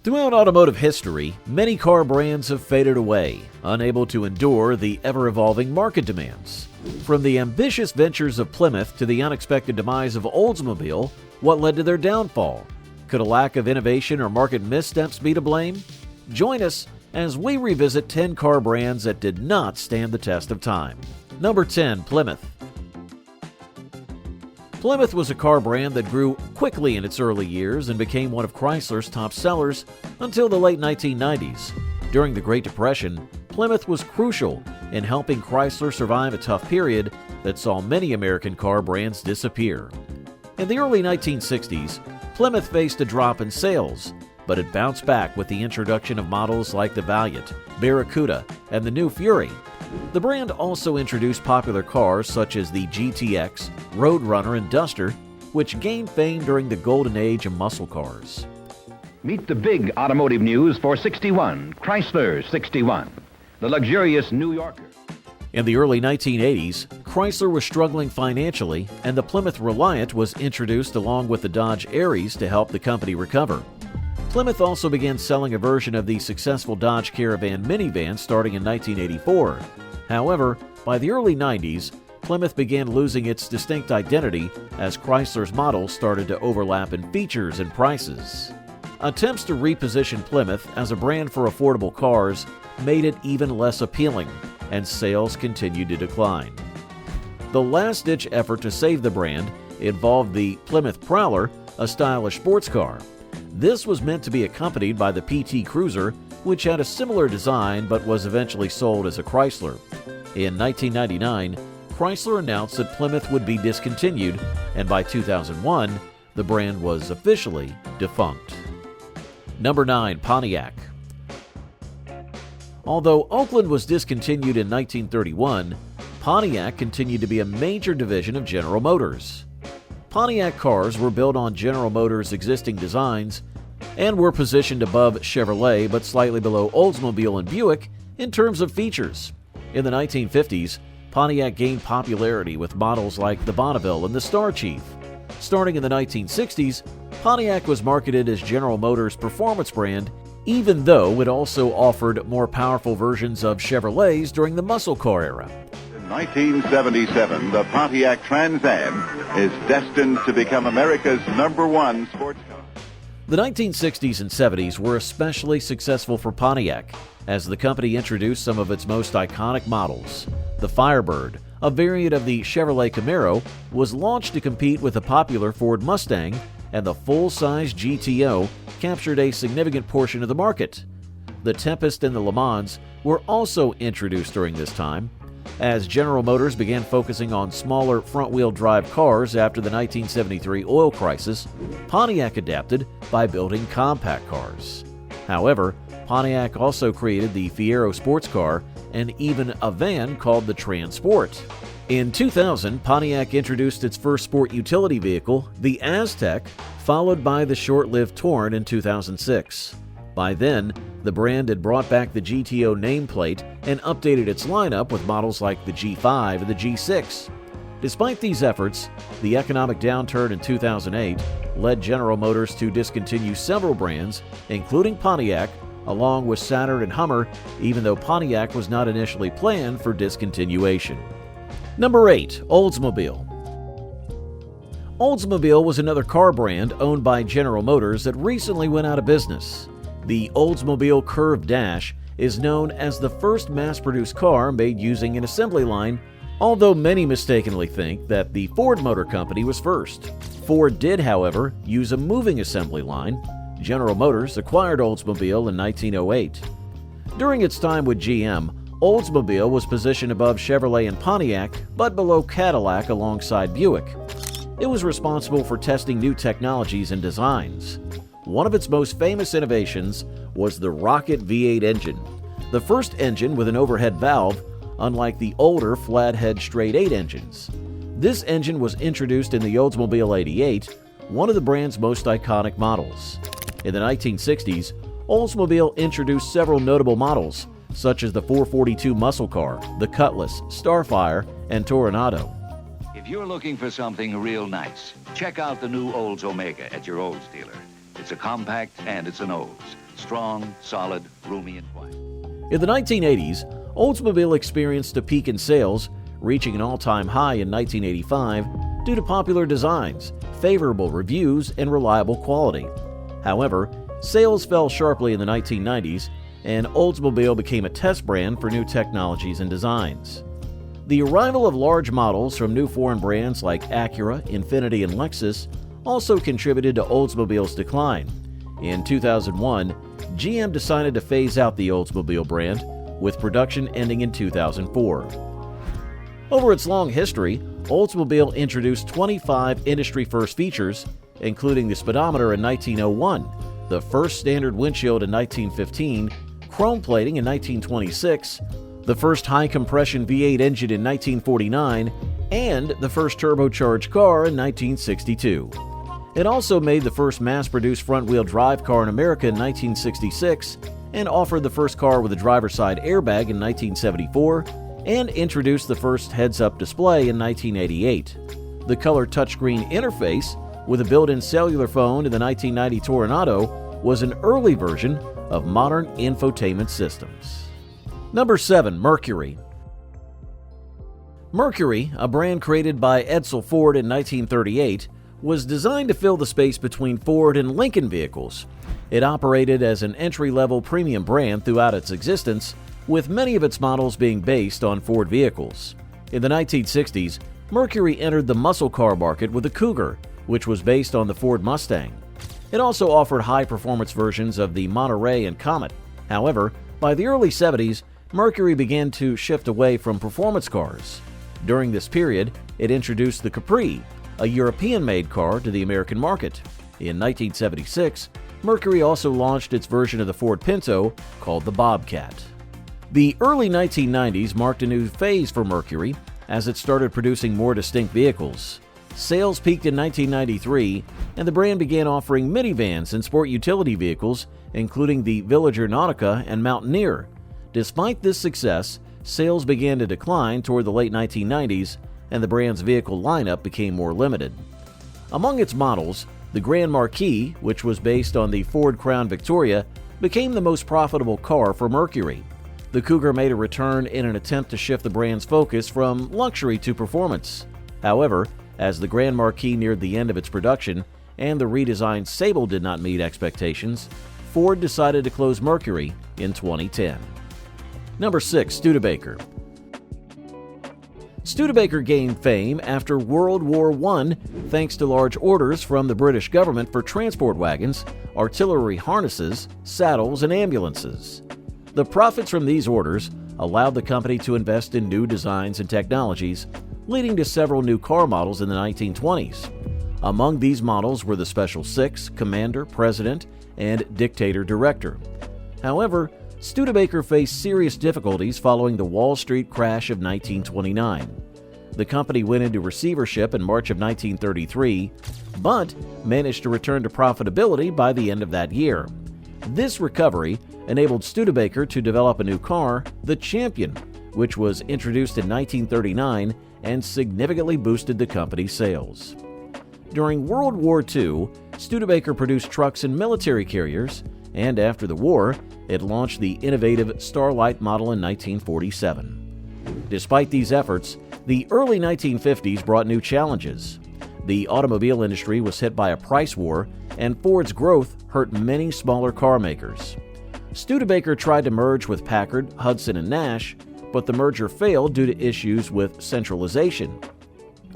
Throughout automotive history, many car brands have faded away, unable to endure the ever-evolving market demands. From the ambitious ventures of Plymouth to the unexpected demise of Oldsmobile, what led to their downfall? Could a lack of innovation or market missteps be to blame? Join us as we revisit 10 car brands that did not stand the test of time. Number 10. Plymouth. Plymouth was a car brand that grew quickly in its early years and became one of Chrysler's top sellers until the late 1990s. During the Great Depression, Plymouth was crucial in helping Chrysler survive a tough period that saw many American car brands disappear. In the early 1960s, Plymouth faced a drop in sales, but it bounced back with the introduction of models like the Valiant, Barracuda, and the new Fury. The brand also introduced popular cars such as the GTX, Roadrunner, and Duster, which gained fame during the golden age of muscle cars. Meet the big automotive news for 61, Chrysler 61, the luxurious New Yorker. In the early 1980s, Chrysler was struggling financially, and the Plymouth Reliant was introduced along with the Dodge Aries to help the company recover. Plymouth also began selling a version of the successful Dodge Caravan minivan starting in 1984. However, by the early 90s, Plymouth began losing its distinct identity as Chrysler's models started to overlap in features and prices. Attempts to reposition Plymouth as a brand for affordable cars made it even less appealing, and sales continued to decline. The last-ditch effort to save the brand involved the Plymouth Prowler, a stylish sports car. This was meant to be accompanied by the PT Cruiser, which had a similar design but was eventually sold as a Chrysler. In 1999, Chrysler announced that Plymouth would be discontinued, and by 2001, the brand was officially defunct. Number 9. Pontiac. Although Oakland was discontinued in 1931, Pontiac continued to be a major division of General Motors. Pontiac cars were built on General Motors' existing designs and were positioned above Chevrolet but slightly below Oldsmobile and Buick in terms of features. In the 1950s, Pontiac gained popularity with models like the Bonneville and the Star Chief. Starting in the 1960s, Pontiac was marketed as General Motors' performance brand, even though it also offered more powerful versions of Chevrolets during the muscle car era. In 1977, the Pontiac Trans Am is destined to become America's #1 sports car. The 1960s and 70s were especially successful for Pontiac, as the company introduced some of its most iconic models. The Firebird, a variant of the Chevrolet Camaro, was launched to compete with the popular Ford Mustang, and the full-size GTO captured a significant portion of the market. The Tempest and the Le Mans were also introduced during this time. As General Motors began focusing on smaller front-wheel drive cars after the 1973 oil crisis, Pontiac adapted by building compact cars. However, Pontiac also created the Fiero sports car and even a van called the Transport. In 2000, Pontiac introduced its first sport utility vehicle, the Aztek, followed by the short-lived Torn in 2006. By then, the brand had brought back the GTO nameplate and updated its lineup with models like the G5 and the G6. Despite these efforts, the economic downturn in 2008 led General Motors to discontinue several brands, including Pontiac, along with Saturn and Hummer, even though Pontiac was not initially planned for discontinuation. Number 8. Oldsmobile. Oldsmobile was another car brand owned by General Motors that recently went out of business. The Oldsmobile Curved Dash is known as the first mass-produced car made using an assembly line, although many mistakenly think that the Ford Motor Company was first. Ford did, however, use a moving assembly line. General Motors acquired Oldsmobile in 1908. During its time with GM, Oldsmobile was positioned above Chevrolet and Pontiac, but below Cadillac alongside Buick. It was responsible for testing new technologies and designs. One of its most famous innovations was the Rocket V8 engine, the first engine with an overhead valve, unlike the older flathead straight 8 engines. This engine was introduced in the Oldsmobile 88, one of the brand's most iconic models. In the 1960s, Oldsmobile introduced several notable models, such as the 442 muscle car, the Cutlass, Starfire, and Toronado. If you're looking for something real nice, check out the new Olds Omega at your Olds dealer. It's a compact and it's an Olds. Strong, solid, roomy, and quiet. In the 1980s, Oldsmobile experienced a peak in sales, reaching an all-time high in 1985 due to popular designs, favorable reviews, and reliable quality. However, sales fell sharply in the 1990s, and Oldsmobile became a test brand for new technologies and designs. The arrival of large models from new foreign brands like Acura, Infiniti, and Lexus also contributed to Oldsmobile's decline. In 2001, GM decided to phase out the Oldsmobile brand, with production ending in 2004. Over its long history, Oldsmobile introduced 25 industry-first features, including the speedometer in 1901, the first standard windshield in 1915, chrome plating in 1926, the first high-compression V8 engine in 1949, and the first turbocharged car in 1962. It also made the first mass-produced front-wheel drive car in America in 1966, and offered the first car with a driver's side airbag in 1974, and introduced the first heads-up display in 1988. The color touchscreen interface with a built-in cellular phone in the 1990 Toronado was an early version of modern infotainment systems. Number 7. Mercury. Mercury, a brand created by Edsel Ford in 1938, was designed to fill the space between Ford and Lincoln vehicles. It operated as an entry-level premium brand throughout its existence, with many of its models being based on Ford vehicles. In the 1960s, Mercury entered the muscle car market with the Cougar, which was based on the Ford Mustang. It also offered high-performance versions of the Monterey and Comet. However, by the early 70s, Mercury began to shift away from performance cars. During this period, it introduced the Capri, a European-made car, to the American market. In 1976, Mercury also launched its version of the Ford Pinto called the Bobcat. The early 1990s marked a new phase for Mercury as it started producing more distinct vehicles. Sales peaked in 1993, and the brand began offering minivans and sport utility vehicles, including the Villager Nautica and Mountaineer. Despite this success, sales began to decline toward the late 1990s, and the brand's vehicle lineup became more limited. Among its models, the Grand Marquis, which was based on the Ford Crown Victoria, became the most profitable car for Mercury. The Cougar made a return in an attempt to shift the brand's focus from luxury to performance. However, as the Grand Marquis neared the end of its production and the redesigned Sable did not meet expectations, Ford decided to close Mercury in 2010. Number 6. Studebaker. Studebaker gained fame after World War I thanks to large orders from the British government for transport wagons, artillery harnesses, saddles, and ambulances. The profits from these orders allowed the company to invest in new designs and technologies, leading to several new car models in the 1920s. Among these models were the Special Six, Commander, President, and Dictator Director. However, Studebaker faced serious difficulties following the Wall Street crash of 1929. The company went into receivership in March of 1933, but managed to return to profitability by the end of that year. This recovery enabled Studebaker to develop a new car, the Champion, which was introduced in 1939 and significantly boosted the company's sales. During World War II, Studebaker produced trucks and military carriers, and after the war, it launched the innovative Starlight model in 1947. Despite these efforts, the early 1950s brought new challenges. The automobile industry was hit by a price war, and Ford's growth hurt many smaller car makers. Studebaker tried to merge with Packard, Hudson, and Nash, but the merger failed due to issues with centralization.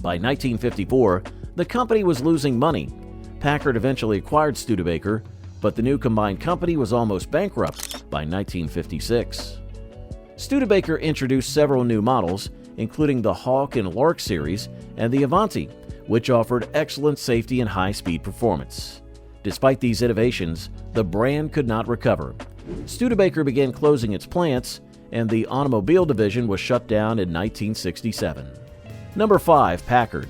By 1954, the company was losing money. Packard eventually acquired Studebaker, but the new combined company was almost bankrupt by 1956. Studebaker introduced several new models, including the Hawk and Lark series and the Avanti, which offered excellent safety and high-speed performance. Despite these innovations, the brand could not recover. Studebaker began closing its plants, and the automobile division was shut down in 1967. Number 5. Packard.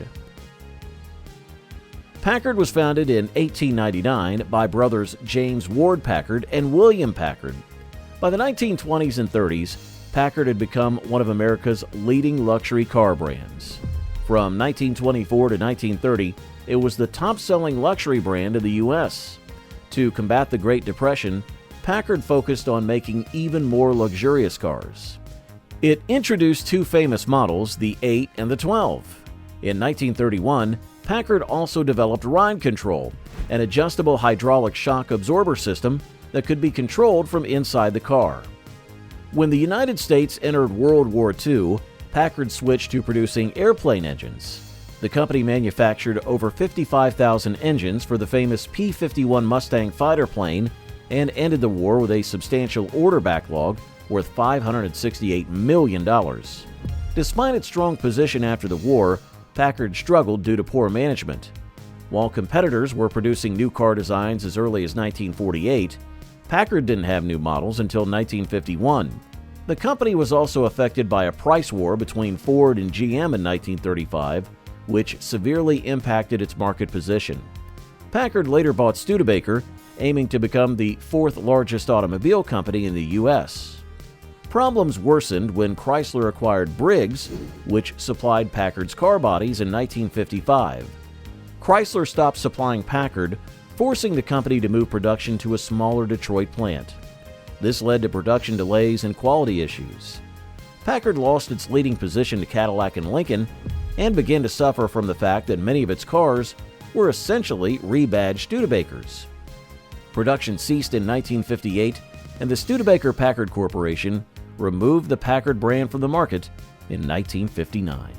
Packard was founded in 1899 by brothers James Ward Packard and William Packard. By the 1920s and 30s, Packard had become one of America's leading luxury car brands. From 1924 to 1930, it was the top-selling luxury brand in the U.S. To combat the Great Depression, Packard focused on making even more luxurious cars. It introduced two famous models, the 8 and the 12. In 1931, Packard also developed ride control, an adjustable hydraulic shock absorber system that could be controlled from inside the car. When the United States entered World War II, Packard switched to producing airplane engines. The company manufactured over 55,000 engines for the famous P-51 Mustang fighter plane and ended the war with a substantial order backlog worth $568 million. Despite its strong position after the war, Packard struggled due to poor management. While competitors were producing new car designs as early as 1948, Packard didn't have new models until 1951. The company was also affected by a price war between Ford and GM in 1935, which severely impacted its market position. Packard later bought Studebaker, aiming to become the fourth largest automobile company in the U.S. Problems worsened when Chrysler acquired Briggs, which supplied Packard's car bodies in 1955. Chrysler stopped supplying Packard, forcing the company to move production to a smaller Detroit plant. This led to production delays and quality issues. Packard lost its leading position to Cadillac and Lincoln and began to suffer from the fact that many of its cars were essentially rebadged Studebakers. Production ceased in 1958, and the Studebaker-Packard Corporation removed the Packard brand from the market in 1959.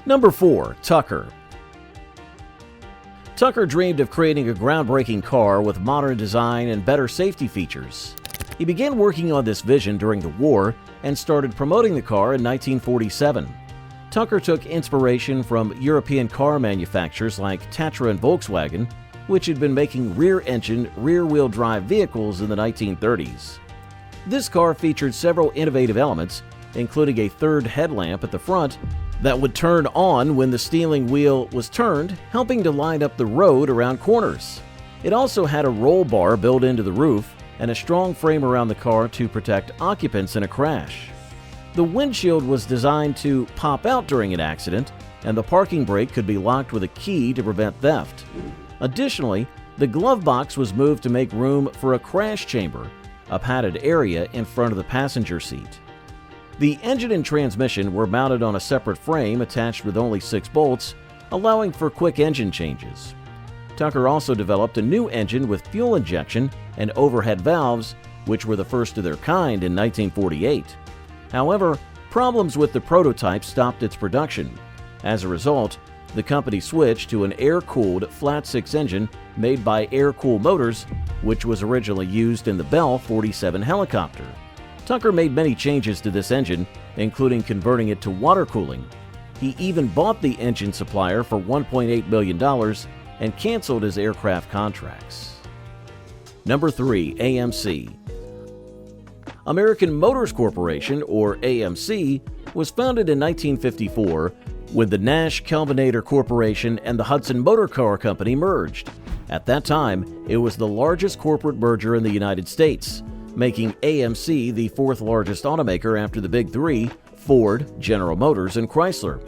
Number 4. Tucker. Tucker dreamed of creating a groundbreaking car with modern design and better safety features. He began working on this vision during the war and started promoting the car in 1947. Tucker took inspiration from European car manufacturers like Tatra and Volkswagen, which had been making rear-engine, rear-wheel drive vehicles in the 1930s. This car featured several innovative elements, including a third headlamp at the front that would turn on when the steering wheel was turned, helping to light up the road around corners. It also had a roll bar built into the roof and a strong frame around the car to protect occupants in a crash. The windshield was designed to pop out during an accident, and the parking brake could be locked with a key to prevent theft. Additionally, the glove box was moved to make room for a crash chamber, a padded area in front of the passenger seat. The engine and transmission were mounted on a separate frame attached with only 6 bolts, allowing for quick engine changes. Tucker also developed a new engine with fuel injection and overhead valves, which were the first of their kind in 1948. However, problems with the prototype stopped its production. As a result, the company switched to an air-cooled flat-six engine made by Air-Cool Motors, which was originally used in the Bell 47 helicopter. Tucker made many changes to this engine, including converting it to water cooling. He even bought the engine supplier for $1.8 million and canceled his aircraft contracts. Number 3. AMC. American Motors Corporation, or AMC, was founded in 1954 when the Nash Kelvinator Corporation and the Hudson Motor Car Company merged. At that time, it was the largest corporate merger in the United States, making AMC the fourth largest automaker after the Big Three, Ford, General Motors, and Chrysler.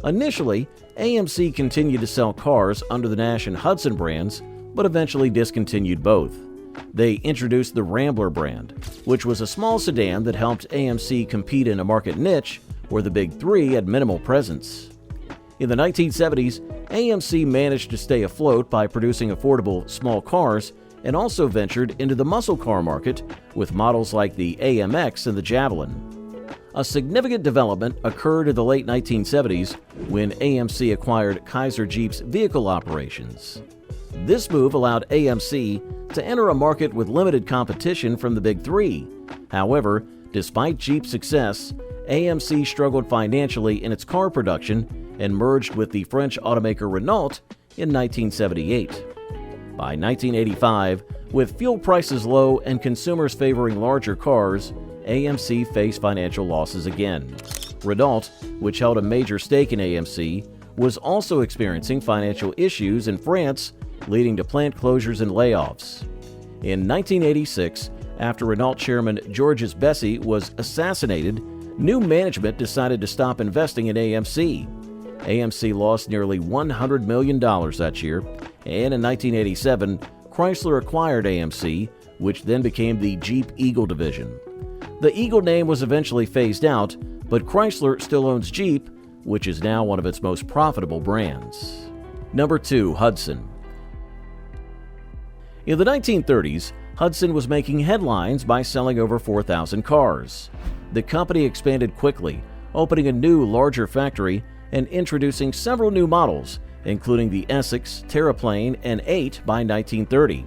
Initially, AMC continued to sell cars under the Nash and Hudson brands, but eventually discontinued both. They introduced the Rambler brand, which was a small sedan that helped AMC compete in a market niche where the Big Three had minimal presence. In the 1970s, AMC managed to stay afloat by producing affordable small cars and also ventured into the muscle car market with models like the AMX and the Javelin. A significant development occurred in the late 1970s when AMC acquired Kaiser Jeep's vehicle operations. This move allowed AMC to enter a market with limited competition from the Big Three. However, despite Jeep's success, AMC struggled financially in its car production and merged with the French automaker Renault in 1978. By 1985, with fuel prices low and consumers favoring larger cars, AMC faced financial losses again. Renault, which held a major stake in AMC, was also experiencing financial issues in France, leading to plant closures and layoffs. In 1986, after Renault chairman Georges Bessy was assassinated, new management decided to stop investing in AMC. AMC lost nearly $100 million that year, and in 1987, Chrysler acquired AMC, which then became the Jeep Eagle division. The Eagle name was eventually phased out, but Chrysler still owns Jeep, which is now one of its most profitable brands. Number 2. Hudson. In the 1930s, Hudson was making headlines by selling over 4,000 cars. The company expanded quickly, opening a new, larger factory and introducing several new models, including the Essex, Terraplane, and 8 by 1930.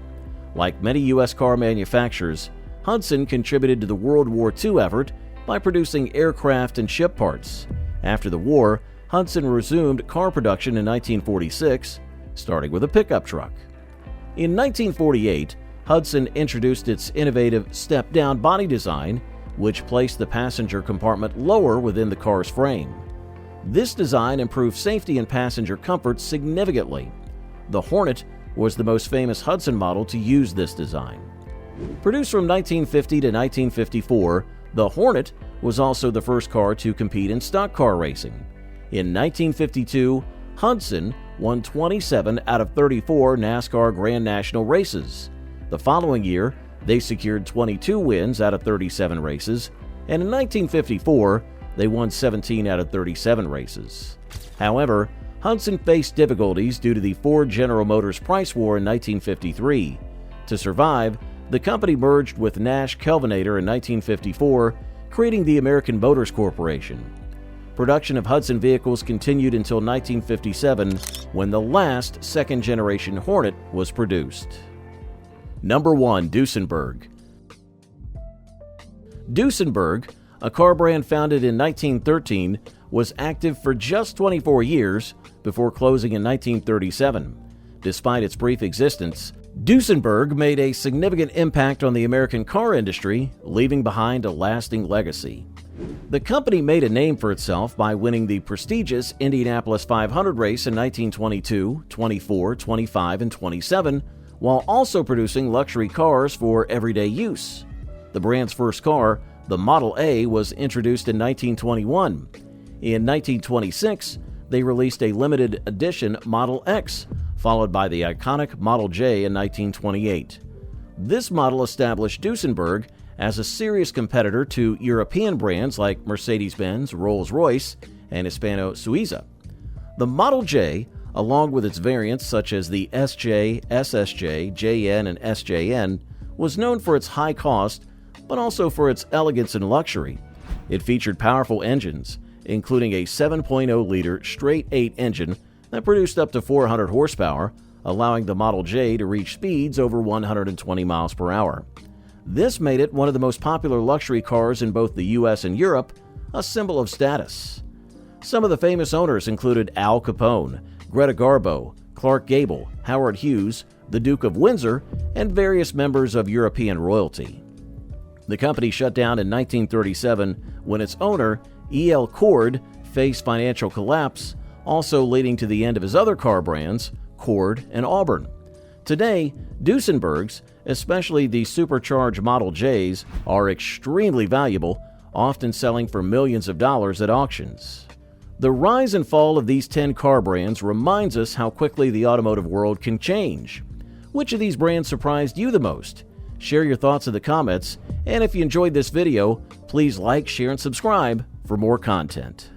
Like many U.S. car manufacturers, Hudson contributed to the World War II effort by producing aircraft and ship parts. After the war, Hudson resumed car production in 1946, starting with a pickup truck. In 1948, Hudson introduced its innovative step-down body design, which placed the passenger compartment lower within the car's frame. This design improved safety and passenger comfort significantly. The Hornet was the most famous Hudson model to use this design. Produced from 1950 to 1954, the Hornet was also the first car to compete in stock car racing. In 1952, Hudson won 27 out of 34 NASCAR Grand National races. The following year, they secured 22 wins out of 37 races, and in 1954, they won 17 out of 37 races. However, Hudson faced difficulties due to the Ford General Motors price war in 1953. To survive, the company merged with Nash Kelvinator in 1954, creating the American Motors Corporation. Production of Hudson vehicles continued until 1957, when the last second-generation Hornet was produced. Number 1. Duesenberg. Duesenberg, a car brand founded in 1913, was active for just 24 years before closing in 1937. Despite its brief existence, Duesenberg made a significant impact on the American car industry, leaving behind a lasting legacy. The company made a name for itself by winning the prestigious Indianapolis 500 race in 1922, 24, 25, and 27, while also producing luxury cars for everyday use. The brand's first car, the Model A, was introduced in 1921. In 1926, they released a limited edition Model X, followed by the iconic Model J in 1928. This model established Duesenberg as a serious competitor to European brands like Mercedes-Benz, Rolls-Royce, and Hispano-Suiza. The Model J, along with its variants such as the SJ, SSJ, JN, and SJN, was known for its high cost, but also for its elegance and luxury. It featured powerful engines, including a 7.0-liter straight-8 engine that produced up to 400 horsepower, allowing the Model J to reach speeds over 120 miles per hour. This made it one of the most popular luxury cars in both the US and Europe, a symbol of status. Some of the famous owners included Al Capone, Greta Garbo, Clark Gable, Howard Hughes, the Duke of Windsor, and various members of European royalty. The company shut down in 1937 when its owner, E.L. Cord, faced financial collapse, also leading to the end of his other car brands, Cord and Auburn. Today, Duesenbergs, especially the supercharged Model Js, are extremely valuable, often selling for millions of dollars at auctions. The rise and fall of these 10 car brands reminds us how quickly the automotive world can change. Which of these brands surprised you the most? Share your thoughts in the comments, and if you enjoyed this video, please like, share, and subscribe for more content.